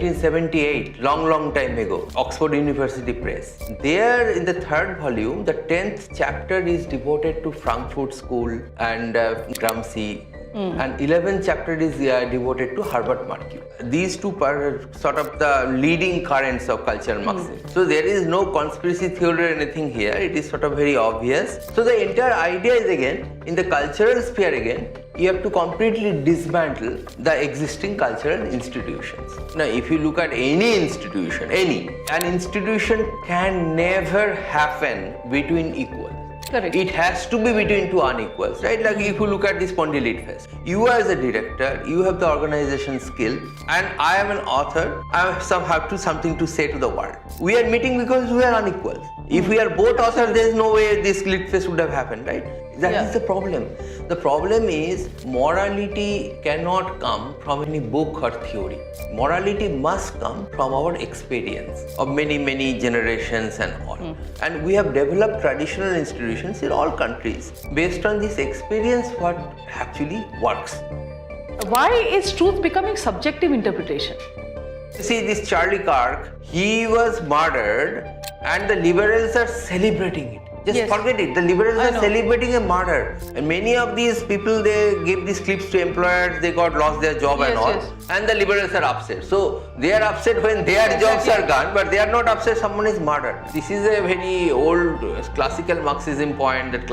1978, long time ago, Oxford University Press. There in the third volume, the 10th chapter is devoted to Frankfurt School and Gramsci. And 11th chapter is devoted to Herbert Marcuse. These two are sort of the leading currents of cultural Marxism. So there is no conspiracy theory or anything here. It is sort of very obvious. So the entire idea is again, in the cultural sphere again, you have to completely dismantle the existing cultural institutions. Now, if you look at any institution, an institution can never happen between equals. Correct. It has to be between two unequals, right? Like if you look at this Pondicherry Lit Fest, you as a director, you have the organization skill, and I am an author, I have something to say to the world. We are meeting because we are unequals. If we are both authors, there is no way this Lit Fest would have happened, right? That is the problem. The problem is morality cannot come from any book or theory. Morality must come from our experience of many generations and all. And we have developed traditional institutions in all countries based on this experience what actually works. Why is truth becoming subjective interpretation? See, this Charlie Kirk, he was murdered and the liberals are celebrating it. Just forget it. The liberals are celebrating a murder. And many of these people, they gave these clips to employers, they lost their job and all. And the liberals are upset. So they are upset when their jobs are gone, but they are not upset someone is murdered. This is a very old classical Marxism point that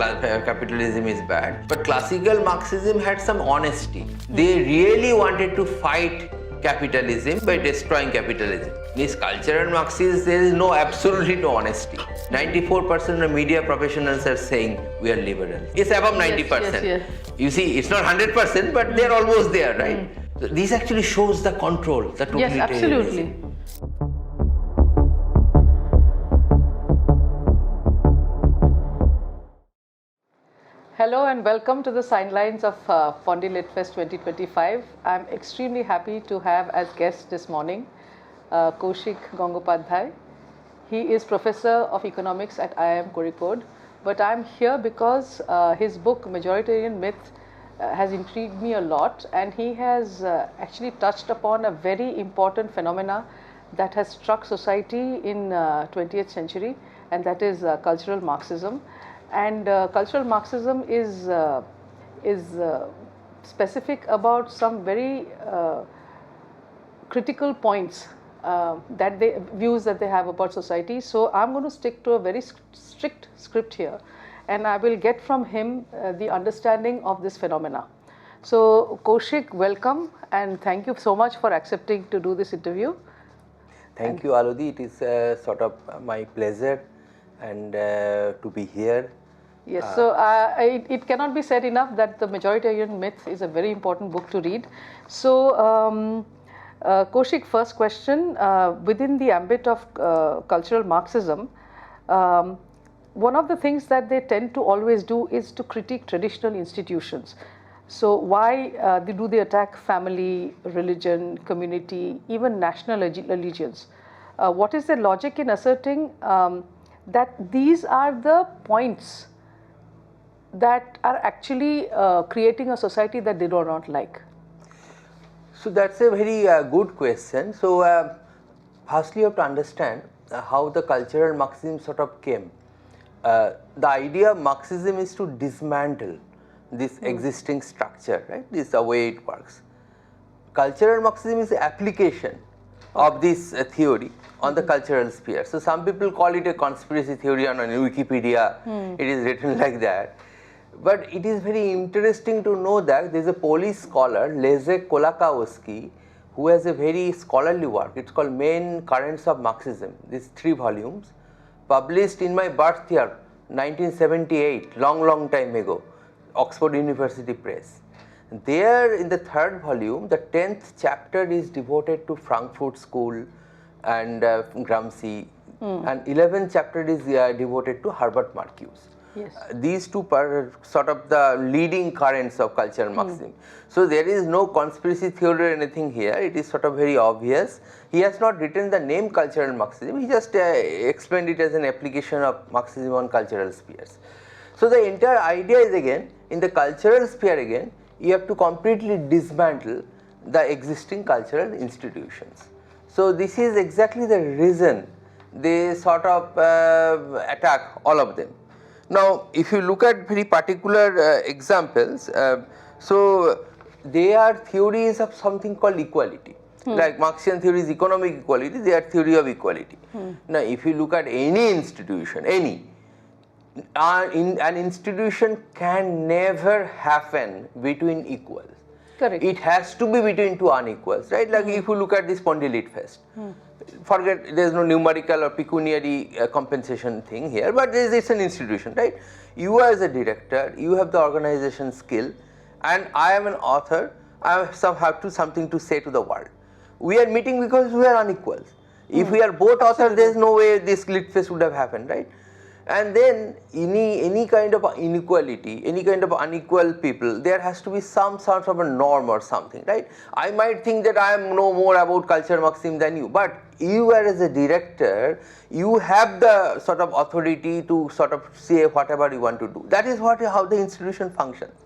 capitalism is bad. But classical Marxism had some honesty. They really wanted to fight capitalism by destroying capitalism. This cultural Marxists, there is absolutely no honesty. 94% of media professionals are saying we are liberal. It's above 90%. You see, it's not 100%, but they're almost there, right? So this actually shows the control, the totalitarianism. Yes, absolutely. Hello and welcome to the sidelines of Pondicherry Lit Fest 2025. I'm extremely happy to have as guest this morning Kausik Gangopadhyay. He is Professor of Economics at IIM Kozhikode, but I'm here because his book Majoritarian Myth has intrigued me a lot, and he has actually touched upon a very important phenomena that has struck society in 20th century, and that is cultural Marxism. And cultural Marxism is specific about some very critical points views that they have about society. So I'm going to stick to a very strict script here, and I will get from him the understanding of this phenomena. So Kausik, welcome, and thank you so much for accepting to do this interview. Thank you, Alodi. It is sort of my pleasure and to be here. Yes, so it cannot be said enough that the Majoritarian Myth is a very important book to read. So Kausik, first question, within the ambit of cultural Marxism, one of the things that they tend to always do is to critique traditional institutions. So why do they attack family, religion, community, even national allegiance? What is their logic in asserting that these are the points that are actually creating a society that they do not like? So that's a very good question. So firstly you have to understand how the cultural Marxism sort of came. The idea of Marxism is to dismantle this existing structure, right? This is the way it works. Cultural Marxism is the application of this theory on the cultural sphere. So some people call it a conspiracy theory on Wikipedia. It is written like that. But it is very interesting to know that there is a Polish scholar, Leszek Kolakowski, who has a very scholarly work. It's called Main Currents of Marxism. These 3 volumes, published in my birth year, 1978, long time ago, Oxford University Press. There in the third volume, the 10th chapter is devoted to Frankfurt School and Gramsci, and 11th chapter is devoted to Herbert Marcuse. Yes. These two are sort of the leading currents of cultural Marxism. So there is no conspiracy theory or anything here. It is sort of very obvious. He has not written the name cultural Marxism. He just explained it as an application of Marxism on cultural spheres. So the entire idea is again, in the cultural sphere again, you have to completely dismantle the existing cultural institutions. So this is exactly the reason they sort of attack all of them. Now, if you look at very particular examples, so they are theories of something called equality. Like Marxian theory is economic equality, they are theory of equality. Now, if you look at any institution, an institution can never happen between equals. Correct. It has to be between two unequals, right? Like if you look at this Pondicherry Lit Fest, forget there is no numerical or pecuniary compensation thing here, but it's an institution, right? You as a director, you have the organization skill, and I am an author, I have something to say to the world. We are meeting because we are unequals. If we are both authors, there is no way this Lit Fest would have happened, right? And then any kind of inequality, any kind of unequal people, there has to be some sort of a norm or something, right? I might think that I am know more about culture Marxism than you, but you as a director, you have the sort of authority to sort of say whatever you want to do. That is how the institution functions.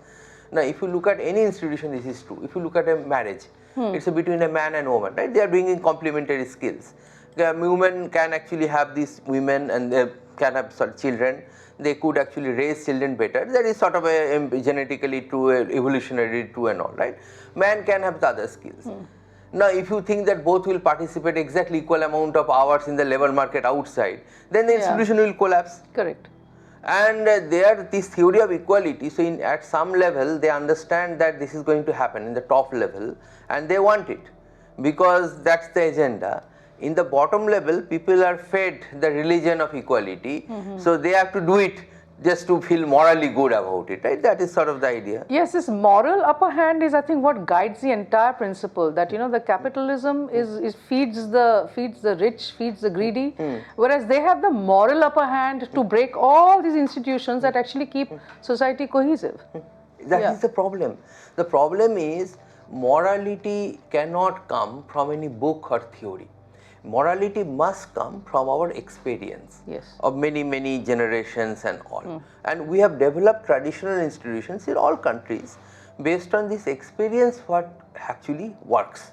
Now, if you look at any institution, this is true. If you look at a marriage, it's between a man and woman, right? They are bringing complementary skills. The women can actually have these women and they can have children. They could actually raise children better. That is sort of a genetically true, evolutionary true and all, right? Man can have the other skills. Now, if you think that both will participate exactly equal amount of hours in the labor market outside, then the institution will collapse. Correct. And this theory of equality, so at some level they understand that this is going to happen in the top level and they want it because that's the agenda. In the bottom level, people are fed the religion of equality, so they have to do it just to feel morally good about it, right? That is sort of the idea. Yes, this moral upper hand is, I think, what guides the entire principle. That the capitalism feeds the rich, feeds the greedy, whereas they have the moral upper hand to break all these institutions that actually keep society cohesive. That is the problem. The problem is morality cannot come from any book or theory. Morality must come from our experience of many generations and all. And we have developed traditional institutions in all countries based on this experience what actually works.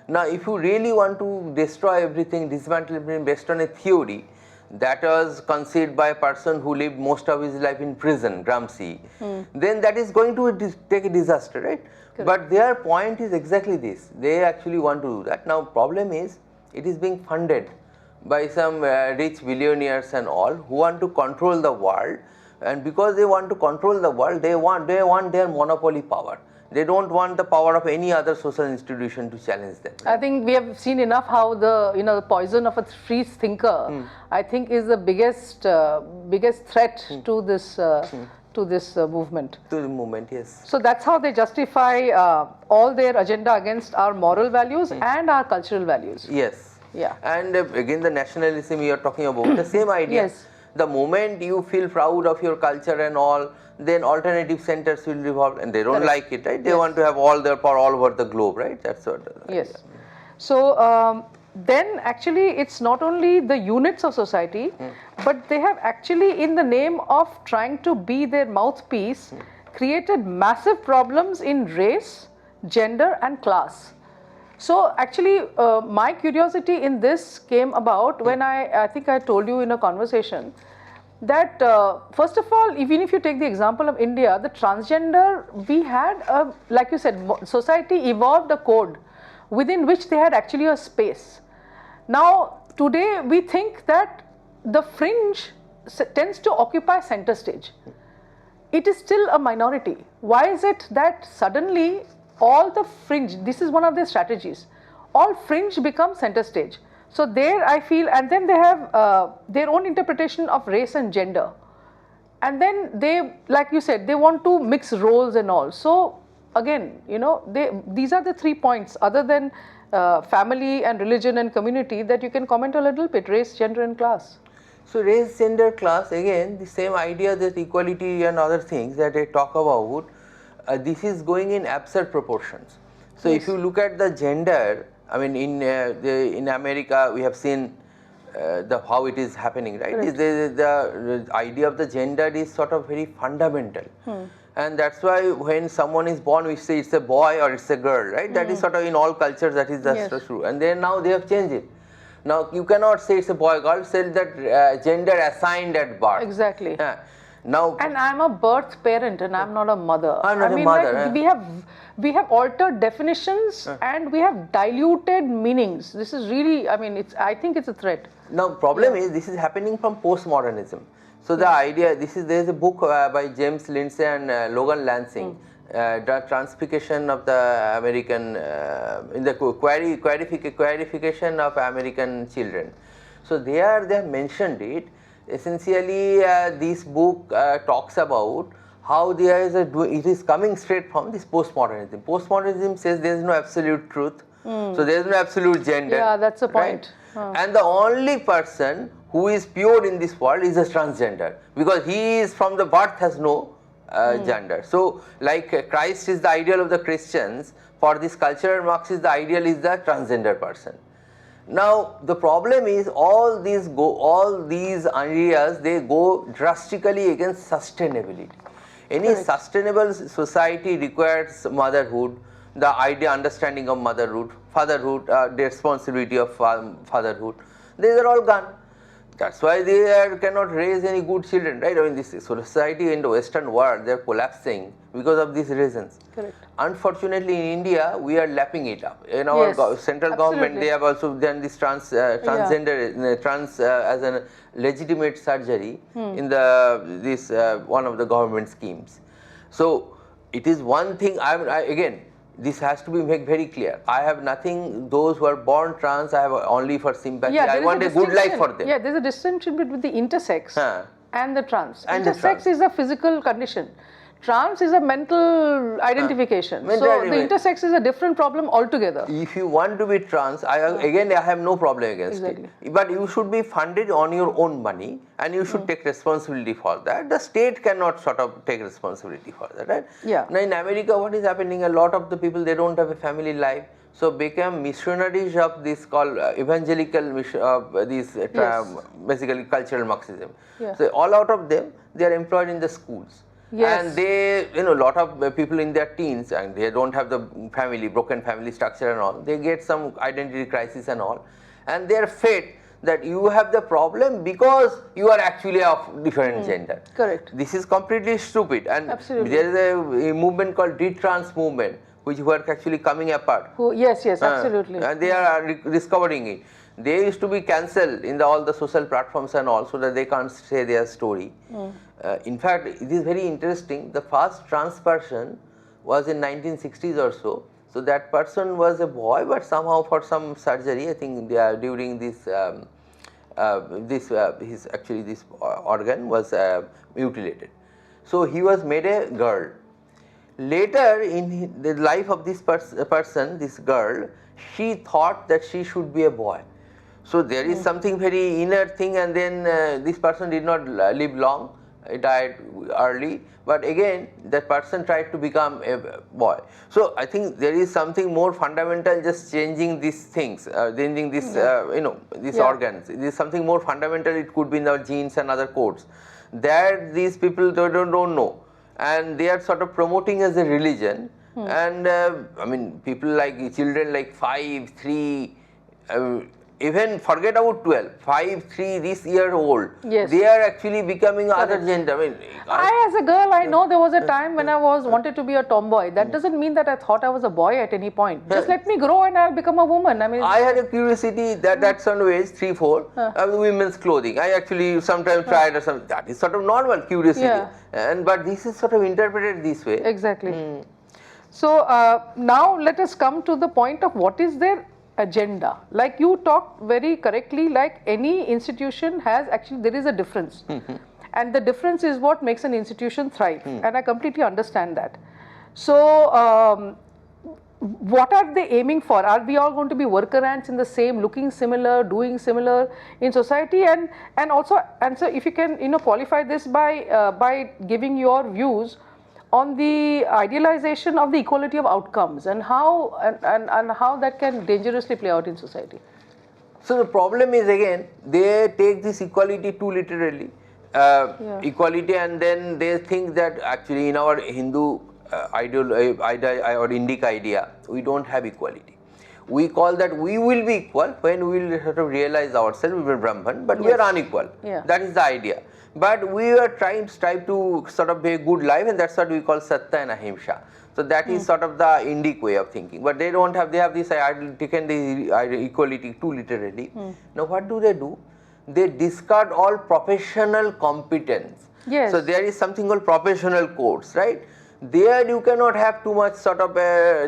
Now, if you really want to destroy everything, dismantle everything based on a theory that was conceived by a person who lived most of his life in prison, Gramsci, then that is going to take a disaster, right? Correct. But their point is exactly this. They actually want to do that. Now, problem is, it is being funded by some rich billionaires and all who want to control the world, and because they want to control the world, they want their monopoly power. They don't want the power of any other social institution to challenge them. I think we have seen enough how the poison of a free thinker, I think, is the biggest threat to this movement. To the movement, yes. So that's how they justify all their agenda against our moral values and our cultural values. Yes. Yeah. And again, the nationalism you are talking about, the same idea. Yes. The moment you feel proud of your culture and all, then alternative centers will revolve, and they don't like it, right? They want to have all their power all over the globe, right? That's what. Yes. So then actually it's not only the units of society, but they have actually, in the name of trying to be their mouthpiece, created massive problems in race, gender and class. So actually my curiosity in this came about when I think I told you in a conversation that first of all, even if you take the example of India, the transgender, we had like you said, society evolved a code within which they had actually a space. Now today we think that the fringe tends to occupy center stage. It is still a minority. Why is it that suddenly all the fringe, this is one of their strategies, all fringe becomes center stage. So there I feel, and then they have their own interpretation of race and gender. And then they, like you said, they want to mix roles and all. So again, these are the 3 points other than family and religion and community that you can comment a little bit: race, gender and class. So race, gender, class, again the same idea, that equality and other things that I talk about, this is going in absurd proportions. So if you look at the gender, I mean in America we have seen how it is happening, right? The idea of the gender is sort of very fundamental. And that's why when someone is born, we say it's a boy or it's a girl, right? That is sort of in all cultures, that is just true. And then now they have changed it. Now you cannot say it's a boy girl, say that gender assigned at birth. Exactly. Now, and I'm a birth parent and I'm not a mother. I'm not a mother. Like, we have altered definitions and we have diluted meanings. This is really, I mean, I think it's a threat. Now problem is this is happening from postmodernism. So the idea, there is a book by James Lindsay and Logan Lansing, the transfiguration of the American, in the qualification of American children. So they have mentioned it. Essentially, this book talks about how there is it is coming straight from this postmodernism. Postmodernism says there is no absolute truth, so there is no absolute gender. Yeah, that's the point. Right? And the only person who is pure in this world is a transgender, because he is from the birth has no gender. So, like Christ is the ideal of the Christians, for this cultural Marxist, the ideal is the transgender person. Now the problem is all these areas, they go drastically against sustainability. Any sustainable society requires motherhood, the understanding of motherhood, fatherhood, the responsibility of fatherhood. These are all gone. That's why they cannot raise any good children, right? I mean, this society in the Western world, they are collapsing because of these reasons. Correct. Unfortunately, in India, we are lapping it up. In our central government, they have also done this transgender, trans as a legitimate surgery in this one of the government schemes. So it is one thing. Again, this has to be made very clear. I have nothing, those who are born trans, I have only for sympathy. I want a good life for them. Yeah, there is a distinction between the intersex and the trans. Intersex is a physical condition. Trans is a mental identification. So the intersex is a different problem altogether. If you want to be trans, again I have no problem against it. But you should be funded on your own money and you should take responsibility for that. The state cannot sort of take responsibility for that, right? Yeah. Now in America, what is happening? A lot of the people, they don't have a family life. So become missionaries of this called evangelical basically cultural Marxism. So all out of them, they are employed in the schools. Yes. And they, a lot of people in their teens, and they don't have the broken family structure and all, they get some identity crisis and all, and they are fed that you have the problem because you are actually of different gender. Correct. This is completely stupid, and there is a movement called Detransition Movement, which were actually coming apart. Yes, absolutely. And they are discovering it. They used to be cancelled in all the social platforms and all, so that they can't say their story. In fact, it is very interesting. The first trans person was in 1960s or so. So that person was a boy, but somehow for some surgery, I think during this, this organ was mutilated. So he was made a girl. Later in the life of this person, this girl, she thought that she should be a boy. So there is something very inner thing, and then this person did not live long. He died early, but again that person tried to become a boy. So I think there is something more fundamental, just changing these things, changing this, these organs. There is something more fundamental. It could be in our genes and other codes that these people don't know, and they are sort of promoting as a religion. And I mean, people like children like 5, 3. Even forget about 12, 5, 3, this year old, they are actually becoming other gender. I mean, as a girl, I know there was a time when I wanted to be a tomboy. That doesn't mean that I thought I was a boy at any point. Just let me grow and I'll become a woman. I mean, I had a curiosity that's on age 3, 4, women's clothing. I actually sometimes tried or something. That is sort of normal curiosity. But this is sort of interpreted this way. Exactly. So now let us come to the point of what is their agenda. Like you talked very correctly, like any institution has actually, there is a difference. And the difference is what makes an institution thrive. And I completely understand that. So what are they aiming for? Are we all going to be worker ants in the same, looking similar, doing similar in society? And so if you can qualify this by giving your views on the idealization of the equality of outcomes and how that can dangerously play out in society. So the problem is, again, they take this equality too literally, equality, and then they think that actually in our Hindu or Indic idea, we don't have equality. We call that we will be equal when we will sort of realize ourselves we are Brahman, but we are unequal. That is the idea. But we are strive to sort of be a good life, and that's what we call Satya and Ahimsa. So that is sort of the Indic way of thinking. But they don't have, they have this taken the equality too literally. Now what do? They discard all professional competence. Yes. So there is something called professional codes, right? There you cannot have too much sort of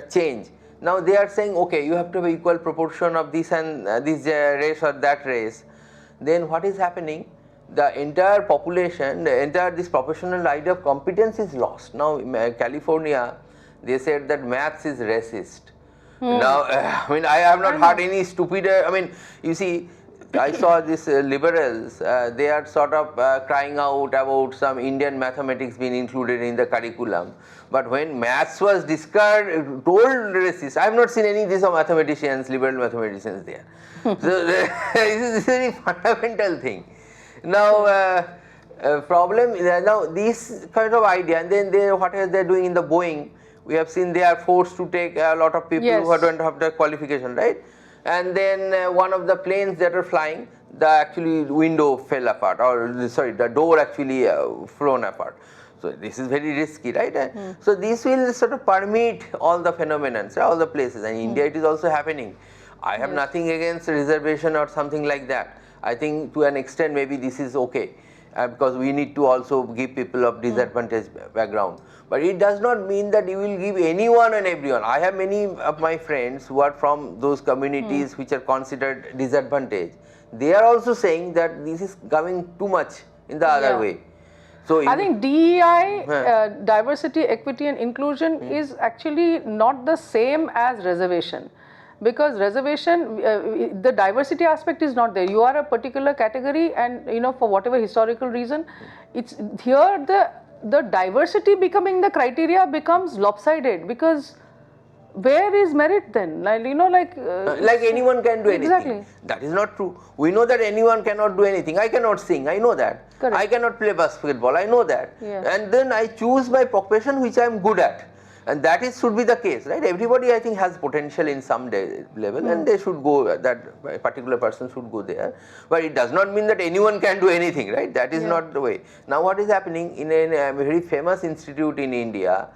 change. Now they are saying, okay, you have to have equal proportion of this and this race or that race. Then what is happening? The entire population, this professional idea of competence is lost. Now in California, they said that maths is racist. Now, I mean, I have not heard any stupid, I mean, you see, I saw these liberals, they are sort of crying out about some Indian mathematics being included in the curriculum. But when maths was discarded, told racist, I have not seen any of these mathematicians, liberal mathematicians there. So this is a very fundamental thing. Now, problem, now this kind of idea, and then what are they doing in the Boeing? We have seen they are forced to take a lot of people who don't have the qualification, right? And then one of the planes that are flying, the actually window fell apart, or sorry, the door actually flown apart. So this is very risky, right? So this will sort of permeate all the phenomena, all the places, and in India it is also happening. I have nothing against reservation or something like that. I think to an extent maybe this is okay, because we need to also give people of disadvantaged background. But it does not mean that you will give anyone and everyone. I have many of my friends who are from those communities which are considered disadvantaged. They are also saying that this is coming too much in the other way. So I think DEI, diversity, equity and inclusion is actually not the same as reservation. Because reservation, the diversity aspect is not there. You are a particular category, and for whatever historical reason, it's here the diversity becoming the criteria becomes lopsided, because where is merit then? Like anyone can do anything. Exactly. That is not true. We know that anyone cannot do anything. I cannot sing, I know that. Correct. I cannot play basketball, I know that. And then I choose my profession which I am good at. And that should be the case, right? Everybody, I think, has potential in some level, and they should go, that a particular person should go there. But it does not mean that anyone can do anything, right? That is not the way. Now what is happening in a very famous institute in India,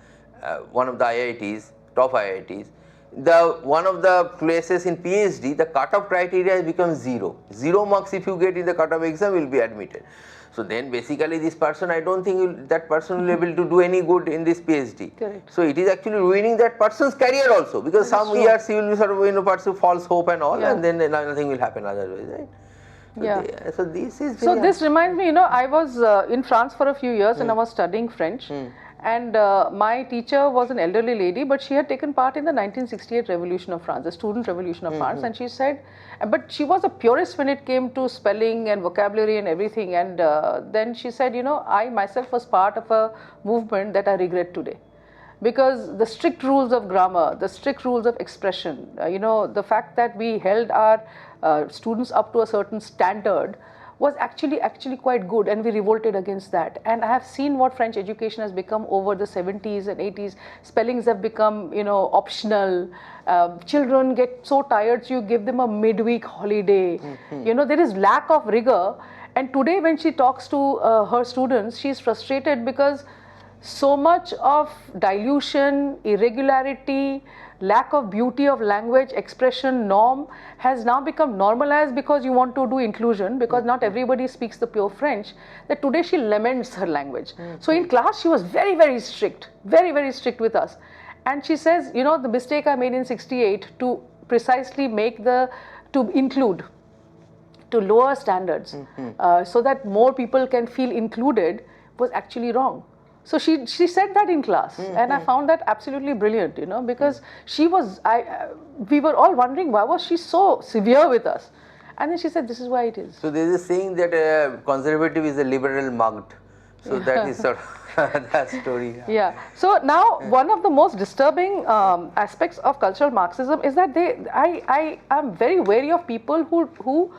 one of the IITs, top IITs, one of the places in PhD, the cutoff criteria has become 0. 0 marks if you get in the cutoff exam will be admitted. So then basically this person, I don't think that person will be able to do any good in this PhD. Correct. So it is actually ruining that person's career also, because some years he will be sort of pursue false hope and all, and then nothing will happen otherwise, right? So this is. So this reminds me, I was in France for a few years and I was studying French. And my teacher was an elderly lady, but she had taken part in the 1968 revolution of France, the student revolution of France. And she said, but she was a purist when it came to spelling and vocabulary and everything. And then she said, I myself was part of a movement that I regret today. Because the strict rules of grammar, the strict rules of expression, the fact that we held our students up to a certain standard was actually quite good, and we revolted against that. And I have seen what French education has become over the 70s and 80s. Spellings have become, optional. Children get so tired, so you give them a midweek holiday. There is lack of rigor. And today when she talks to her students, she is frustrated because so much of dilution, irregularity, lack of beauty of language, expression, norm has now become normalized because you want to do inclusion, because not everybody speaks the pure French, that today she laments her language. So in class she was very, very strict with us. And she says, the mistake I made in 68 to precisely to include, to lower standards so that more people can feel included was actually wrong. So she said that in class, and I found that absolutely brilliant, because she was, we were all wondering, why was she so severe with us? And then she said, this is why it is. So there is a saying that conservative is a liberal mugged. So that is sort of that story. Yeah. So now one of the most disturbing aspects of cultural Marxism is that I am very wary of people who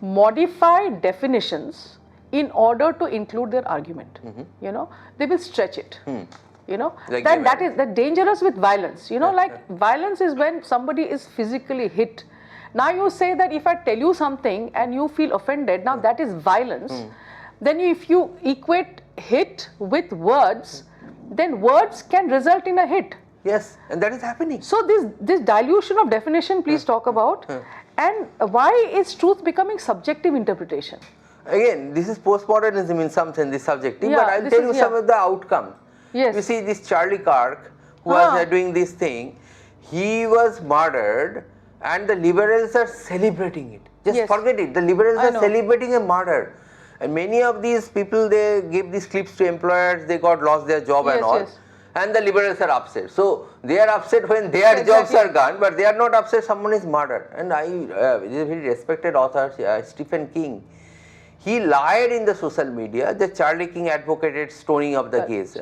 modify definitions in order to include their argument. You know, they will stretch it. You know, Like then that is dangerous with violence. You know, like violence is when somebody is physically hit. Now you say that if I tell you something and you feel offended, now that is violence. Then if you equate hit with words, then words can result in a hit. Yes, and that is happening. So this dilution of definition, please talk about. And why is truth becoming subjective interpretation? Again, this is postmodernism in some sense, this subjective, Yeah, but I'll tell you some of the outcome. Yes. You see this Charlie Kirk who was doing this thing, he was murdered and the liberals are celebrating it. Just forget it, the liberals are celebrating a murder. And many of these people, they give these clips to employers, they lost their job and all. And the liberals are upset. So they are upset when their jobs are gone, but they are not upset someone is murdered. And I, this is a very respected author, Stephen King. He lied in the social media that Charlie King advocated stoning of the gays.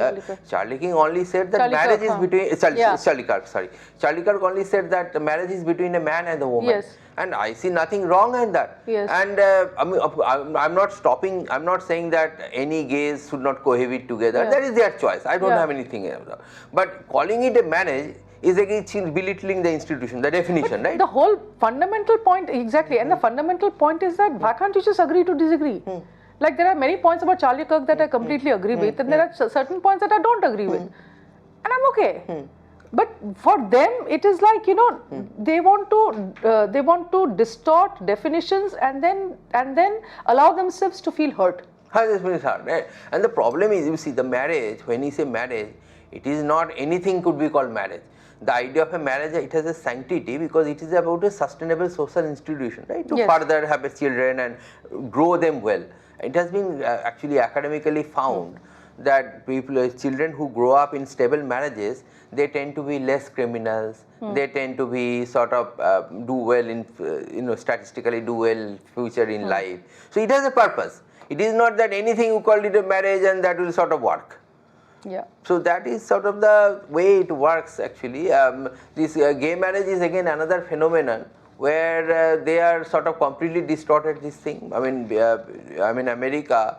Charlie King only said that marriage is between, Charlie Kirk, sorry. Charlie Kirk only said that the marriage is between a man and a woman. And I see nothing wrong in that. And I'm not stopping, I'm not saying that any gays should not cohabit together. That is their choice. I don't have anything else. But calling it a marriage is again belittling the institution, the definition, right? The whole fundamental point, exactly, and the fundamental point is that why can't you just agree to disagree? Like there are many points about Charlie Kirk that I completely agree with, and there are certain points that I don't agree with, and I'm okay. But for them, it is like, you know, they want to distort definitions and then allow themselves to feel hurt. Right? And the problem is, you see, the marriage, when you say marriage, it is not anything could be called marriage. The idea of a marriage, it has a sanctity because it is about a sustainable social institution, right? To further have children and grow them well. It has been actually academically found that children who grow up in stable marriages, they tend to be less criminals. They tend to be sort of do well in, statistically do well future in life. So it has a purpose. It is not that anything you call it a marriage and that will sort of work. So that is sort of the way it works actually. This gay marriage is again another phenomenon where they are sort of completely distorted this thing. I mean America,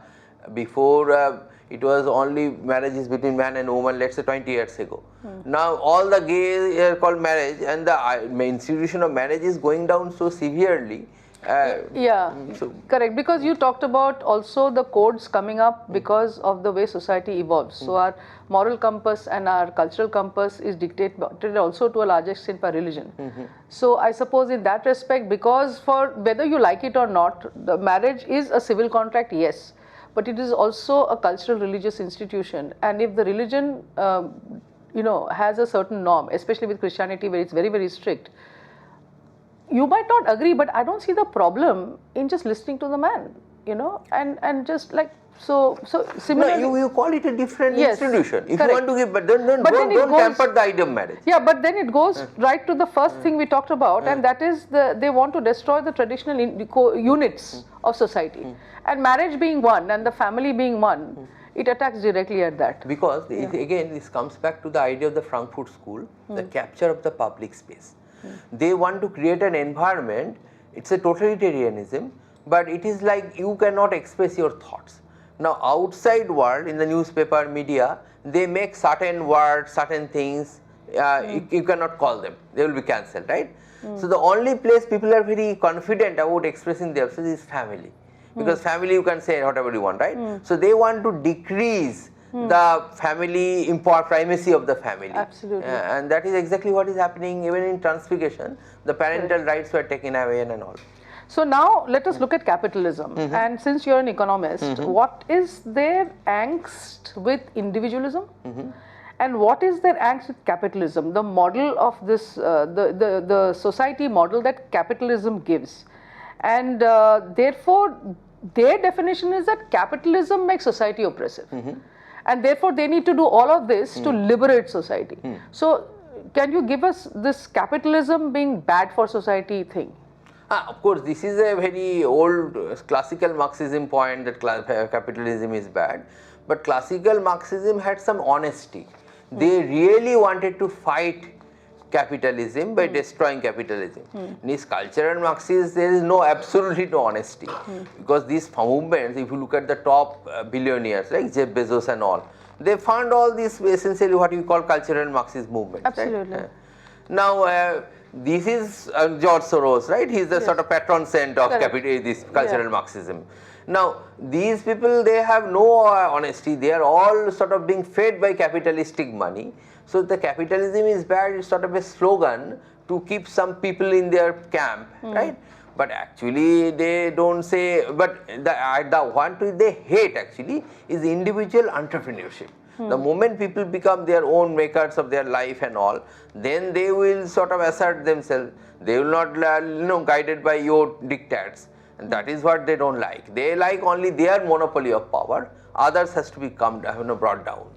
before it was only marriages between man and woman, let's say 20 years ago. Now all the gay are called marriage, and the institution of marriage is going down so severely. Correct, because you talked about also the codes coming up because of the way society evolves. So our moral compass and our cultural compass is dictated also to a large extent by religion. So I suppose in that respect, because for whether you like it or not, the marriage is a civil contract, yes, but it is also a cultural religious institution, and if the religion has a certain norm, especially with Christianity where it's very, very strict, you might not agree, but I don't see the problem in just listening to the man, and just like, so similarly. No, you call it a different institution. If you want to give, but don't tamper the idea of marriage. Yeah, but then it goes right to the first thing we talked about, and that is they want to destroy the traditional units of society. And marriage being one and the family being one, it attacks directly at that. Because again, this comes back to the idea of the Frankfurt School, the capture of the public space. They want to create an environment, it's a totalitarianism, but it is like you cannot express your thoughts. Now outside world, in the newspaper, media, they make certain words, certain things, you cannot call them, they will be cancelled, right? So the only place people are very confident about expressing themselves is family. Because family you can say whatever you want, right? So they want to decrease the family primacy of the family. Absolutely. And that is exactly what is happening even in transfiguration. The parental rights were taken away and all. So now let us look at capitalism. And since you are an economist, what is their angst with individualism? And what is their angst with capitalism? The model of this, the society model that capitalism gives. And therefore, their definition is that capitalism makes society oppressive. And therefore, they need to do all of this to liberate society. So, can you give us this capitalism being bad for society thing? Of course, this is a very old classical Marxism point that capitalism is bad. But classical Marxism had some honesty. They really wanted to fight capitalism by destroying capitalism. In his cultural Marxism, there is absolutely no honesty, because these movements, if you look at the top billionaires like Jeff Bezos and all, they fund all this essentially what you call cultural Marxist movements. Absolutely. Right? Now, this is George Soros, right? He is the sort of patron saint of this cultural Marxism. Now, these people, they have no honesty. They are all sort of being fed by capitalistic money. So, the capitalism is bad is sort of a slogan to keep some people in their camp, right? But actually, they don't say, but the one they hate actually is individual entrepreneurship. The moment people become their own makers of their life and all, then they will sort of assert themselves. They will not, guided by your dictates. And that is what they don't like. They like only their monopoly of power. Others has to be brought down.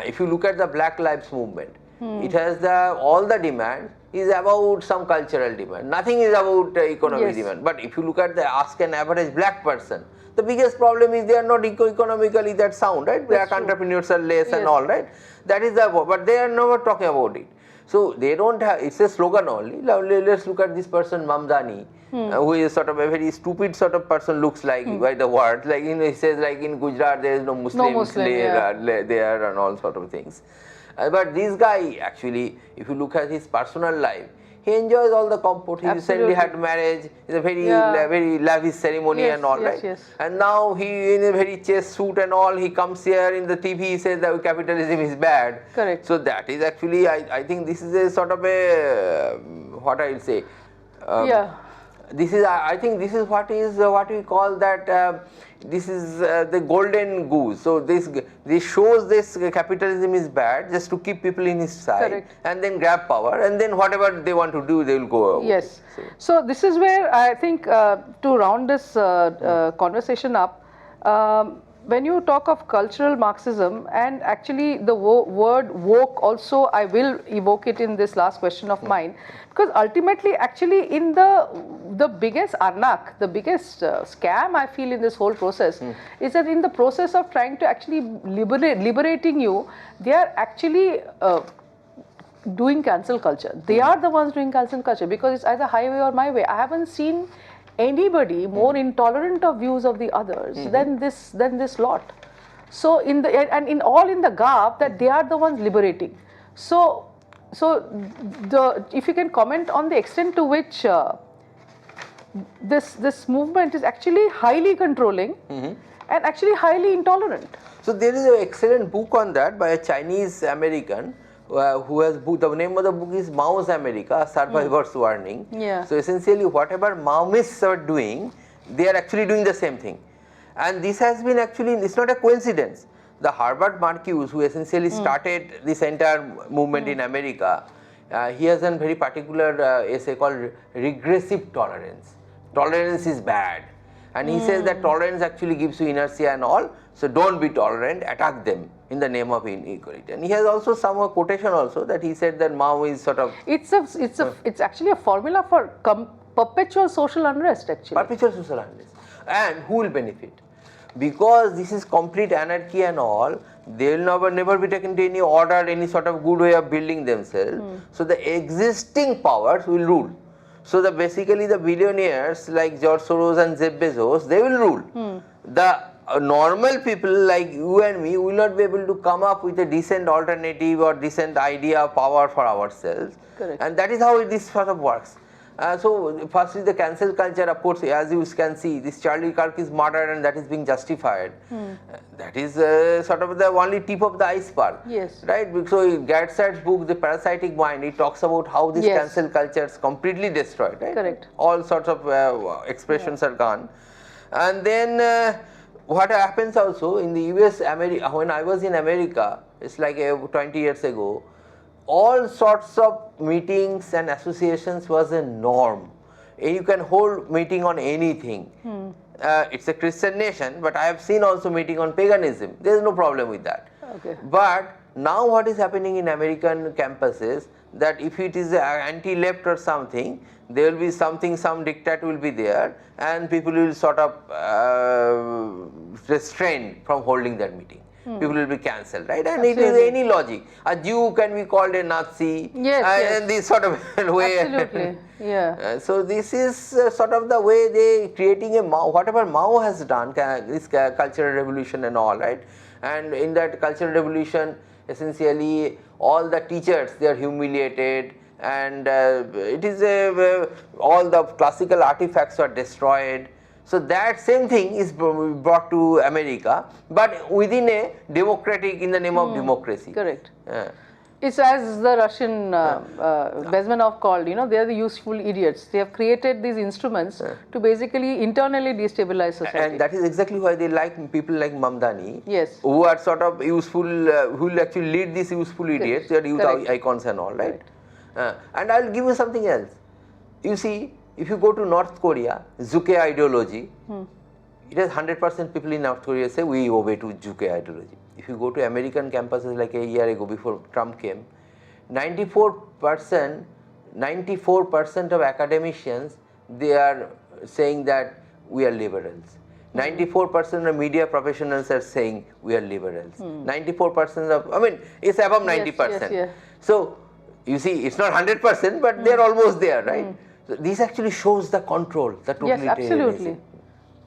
If you look at the Black Lives Movement, it has all the demand is about some cultural demand. Nothing is about economic demand. But if you look at ask an average black person, the biggest problem is they are not economically that sound, right? Black entrepreneurs are less and all, right? That is but they are never talking about it. So they don't have, it's a slogan only. Let's look at this person, Mamdani, who is sort of a very stupid sort of person, looks like by the words. Like, he says like in Gujarat there is no Muslims there and all sort of things. But this guy actually, if you look at his personal life, he enjoys all the comfort. He recently had marriage. It's a very very lavish ceremony and all, right? And now he in a very chaste suit and all. He comes here in the TV. He says that capitalism is bad. Correct. So that is actually, I think this is a sort of a what I will say. This is, I think this is what we call that. This is the golden goose. So this shows this capitalism is bad just to keep people in his side and then grab power, and then whatever they want to do, they will go. Yes. So this is where I think to round this conversation up, when you talk of cultural Marxism, and actually the word woke also, I will evoke it in this last question of mine, because ultimately actually in the biggest arnak, the biggest scam I feel in this whole process is that in the process of trying to actually liberating you, they are actually doing cancel culture. They are the ones doing cancel culture, because it's either highway or my way. I haven't seen anybody more intolerant of views of the others than this lot. So in the garb that they are the ones liberating. So if you can comment on the extent to which this movement is actually highly controlling and actually highly intolerant. So there is an excellent book on that by a Chinese American who has book. The name of the book is Mao's America, Survivor's Warning. So essentially whatever Maoists are doing, they are actually doing the same thing. And this has been actually, it's not a coincidence. The Herbert Marcuse, who essentially started this entire movement in America, he has a very particular essay called Regressive Tolerance. Tolerance is bad. And he says that tolerance actually gives you inertia and all, so don't be tolerant, attack them in the name of inequality. And he has also some quotation also that he said that Mao is sort of... It's actually a formula for perpetual social unrest actually. Perpetual social unrest. And who will benefit? Because this is complete anarchy and all, they will never be taken to any order, any sort of good way of building themselves. So the existing powers will rule. So basically the billionaires like George Soros and Jeff Bezos, they will rule. The normal people like you and me will not be able to come up with a decent alternative or decent idea of power for ourselves. Correct. And that is how this sort of works. So firstly the cancel culture, of course, as you can see, this Charlie Kirk is murdered and that is being justified. That is sort of the only tip of the iceberg. Yes. Right? So Gatsad's book, The Parasitic Mind, it talks about how this cancel culture is completely destroyed. Right? Correct. All sorts of expressions are gone. And then what happens also in the US, when I was in America, it's like 20 years ago, all sorts of meetings and associations was a norm. You can hold meeting on anything. It's a Christian nation, but I have seen also meeting on paganism. There is no problem with that. Okay. But now what is happening in American campuses, that if it is anti-left or something, there will be something, some diktat will be there, and people will sort of restrain from holding that meeting. people will be cancelled, right? And it is any logic. A Jew can be called a Nazi, and this sort of way. Absolutely, yeah. So this is sort of the way they creating a Mao, whatever Mao has done, this cultural revolution and all, right? And in that cultural revolution, essentially all the teachers, they are humiliated, and it is all the classical artifacts are destroyed. So that same thing is brought to America, but within a democratic, in the name of democracy. Correct. It's as the Russian Bezmenov called, you know, they are the useful idiots. They have created these instruments to basically internally destabilize society. And that is exactly why they like people like Mamdani, yes, who are sort of useful, who will actually lead these useful idiots. They are youth icons and all, right? And I will give you something else. You see, if you go to North Korea, Juche ideology, it has 100% people in North Korea say we obey to Juche ideology. If you go to American campuses like a year ago before Trump came, 94% of academicians, they are saying that we are liberals. 94% of media professionals are saying we are liberals. 94% of, I mean, it's above 90%. Yes. So, you see, it's not 100%, but they're almost there, right? So this actually shows the control, the totalitarianism. Yes, absolutely.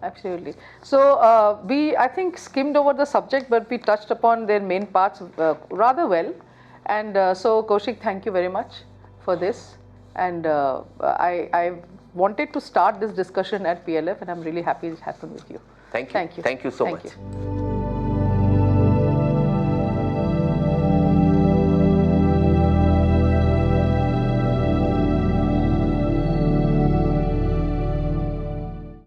Absolutely. So, we, I think, skimmed over the subject, but we touched upon their main parts rather well. And so, Kausik, thank you very much for this. And I wanted to start this discussion at PLF, and I'm really happy it happened with you. Thank you. Thank you. Thank you so Thank much. You.